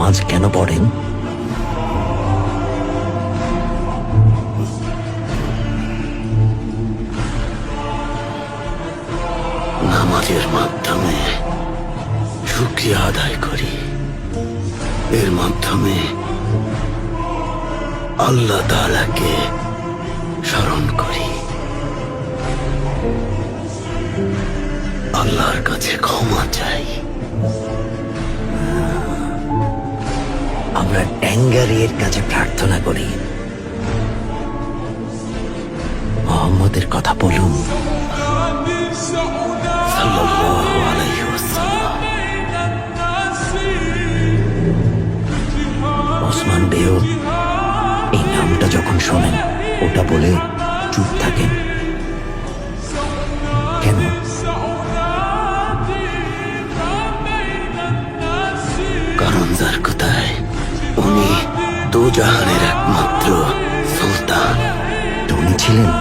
নামাজ কেন পড়েন? নামাজের মাধ্যমে শুকরিয়া আদায় করি। এর মাধ্যমে আল্লাহ তাআলাকে স্মরণ করি, আল্লাহর কাছে ক্ষমা চাই। আমরা ট্যাঙ্গারির কাছে প্রার্থনা করি, মোহাম্মদের কথা বলুন সাল্লাল্লাহু আলাইহি ওয়াসাল্লাম। ওসমান বেও এই নামটা যখন শোনেন ওটা বলে চুপ থাকেন কেন? কারণ যার কোথায় উনি দুজাহানের একমাত্র সুলতান। তো উনি ছিলেন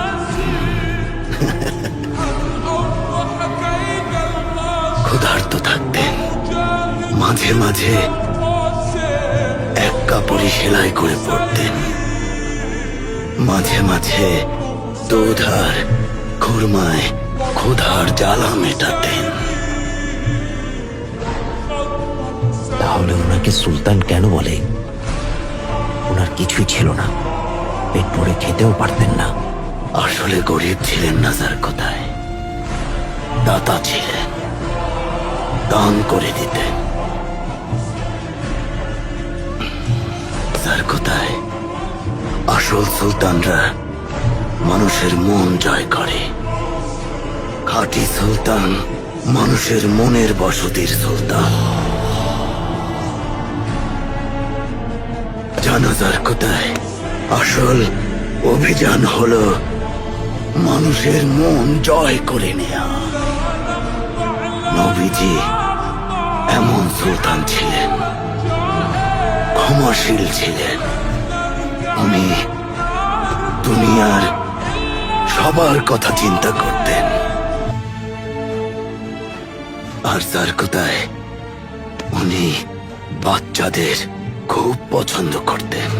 ক্ষুধার্ত থাকতেন, মাঝে মাঝে এক কাপড়ে সেলাই করে পড়তেন, মাঝে মাঝে দুধ আর খুরমায় ক্ষুধার জ্বালা মেটাতেন। তাহলে ওনাকে সুলতান কেন বলে? ওনার কিছুই ছিল না, পেট ভরে খেতেও পারতেন না। আসলে গরিব ছিলেন না যার কোথায়, দাতা ছিলেন, দান করে দিতেন। যার কোথায় আসল সুলতানরা মানুষের মন জয় করে। খাঁটি সুলতান মানুষের মনের বসতির সুলতান। জানাজার কোথায় আসল অভিযান হলো মানুষের মন জয় করে নেয়া। নবীজি এমন সুলতান ছিলেন, ক্ষমাশীল ছিলেন। উনি দুনিয়ার সবার কথা চিন্তা করতেন। আর যার কোথায় উনি বাচ্চাদের খুব পছন্দ করতেন।